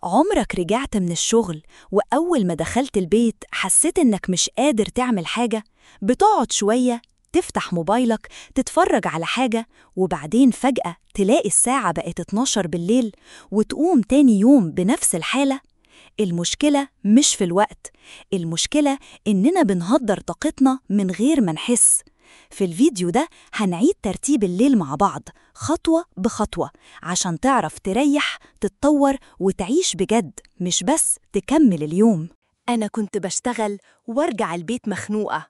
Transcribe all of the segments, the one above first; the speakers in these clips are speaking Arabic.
عمرك رجعت من الشغل وأول ما دخلت البيت حسيت إنك مش قادر تعمل حاجة؟ بتقعد شوية تفتح موبايلك تتفرج على حاجة وبعدين فجأة تلاقي الساعة بقت 12 بالليل وتقوم تاني يوم بنفس الحالة؟ المشكلة مش في الوقت، المشكلة إننا بنهدر طاقتنا من غير ما نحس. في الفيديو ده هنعيد ترتيب الليل مع بعض خطوة بخطوة عشان تعرف تريح، تتطور وتعيش بجد، مش بس تكمل اليوم. أنا كنت بشتغل وارجع البيت مخنوقة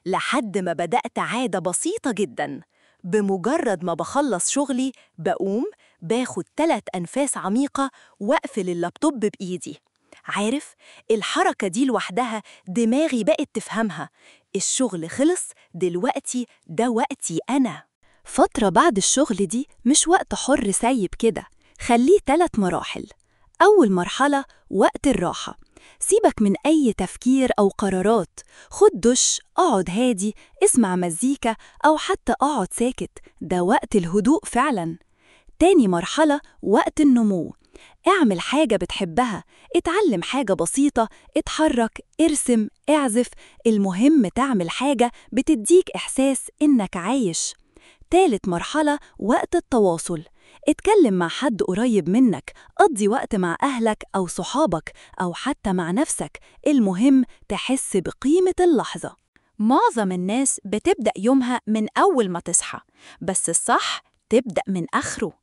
لحد ما بدأت عادة بسيطة جداً. بمجرد ما بخلص شغلي بقوم باخد 3 أنفاس عميقة وأقفل اللابتوب بإيدي. عارف، الحركة دي لوحدها دماغي بقت تفهمها. الشغل خلص، دلوقتي ده وقتي أنا. فترة بعد الشغل دي مش وقت حر سايب كده، خليه 3 مراحل. أول مرحلة وقت الراحة، سيبك من أي تفكير أو قرارات، خد دش، اقعد هادي، اسمع مزيكا أو حتى اقعد ساكت، ده وقت الهدوء فعلاً. تاني مرحلة وقت النمو، اعمل حاجة بتحبها، اتعلم حاجة بسيطة، اتحرك، ارسم، اعزف، المهم تعمل حاجة بتديك إحساس إنك عايش. تالت مرحلة وقت التواصل، اتكلم مع حد قريب منك، قضي وقت مع أهلك أو صحابك أو حتى مع نفسك، المهم تحس بقيمة اللحظة. معظم الناس بتبدأ يومها من أول ما تصحى، بس الصح تبدأ من آخره.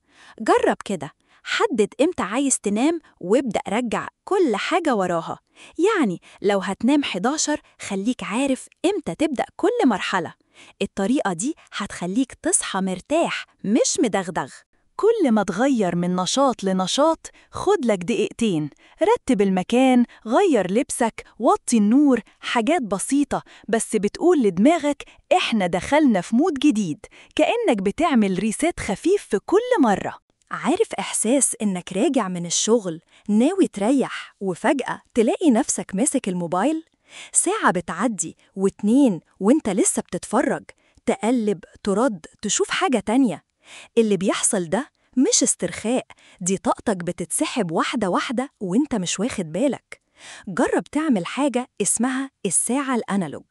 جرب كده، حدد إمتى عايز تنام وابدأ رجع كل حاجة وراها. يعني لو هتنام 11 خليك عارف إمتى تبدأ كل مرحلة. الطريقة دي هتخليك تصحى مرتاح مش مدغدغ. كل ما تغير من نشاط لنشاط خد لك دقيقتين، رتب المكان، غير لبسك، وطي النور، حاجات بسيطة بس بتقول لدماغك إحنا دخلنا في مود جديد، كأنك بتعمل ريسيت خفيف في كل مرة. عارف إحساس إنك راجع من الشغل ناوي تريح وفجأة تلاقي نفسك ماسك الموبايل؟ ساعة بتعدي و2 وإنت لسه بتتفرج، تقلب، ترد، تشوف حاجة تانية. اللي بيحصل ده مش استرخاء، دي طاقتك بتتسحب واحدة واحدة وإنت مش واخد بالك. جرب تعمل حاجة اسمها الساعة الأنالوج.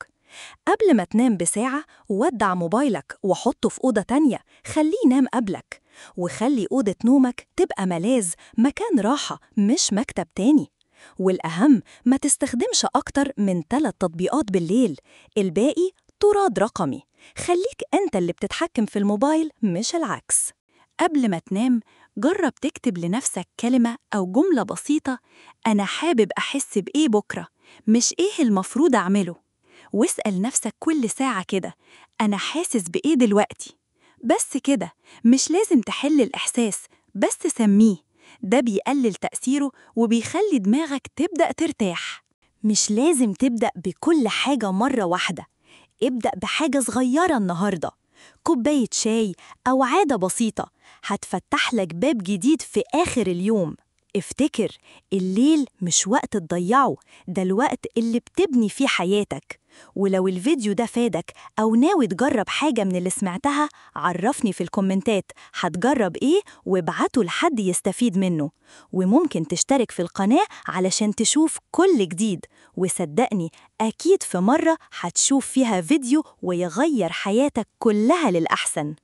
قبل ما تنام بساعة ودع موبايلك وحطه في أوضة تانية، خليه ينام قبلك، وخلي أوضة نومك تبقى ملاذ، مكان راحة مش مكتب تاني. والأهم ما تستخدمش أكتر من 3 تطبيقات بالليل، الباقي طراد رقمي. خليك أنت اللي بتتحكم في الموبايل مش العكس. قبل ما تنام جرب تكتب لنفسك كلمة أو جملة بسيطة، أنا حابب أحس بإيه بكرة، مش إيه المفروض أعمله. واسأل نفسك كل ساعة كده، أنا حاسس بإيه دلوقتي؟ بس كده، مش لازم تحل الإحساس، بس سميه. ده بيقلل تأثيره وبيخلي دماغك تبدأ ترتاح. مش لازم تبدأ بكل حاجة مرة واحدة، ابدأ بحاجة صغيرة النهاردة، كوباية شاي أو عادة بسيطة هتفتح لك باب جديد في آخر اليوم. افتكر، الليل مش وقت تضيعه، ده الوقت اللي بتبني فيه حياتك. ولو الفيديو ده فادك أو ناوي تجرب حاجة من اللي سمعتها، عرفني في الكومنتات هتجرب إيه وابعته لحد يستفيد منه. وممكن تشترك في القناة علشان تشوف كل جديد، وصدقني أكيد في مرة هتشوف فيها فيديو ويغير حياتك كلها للأحسن.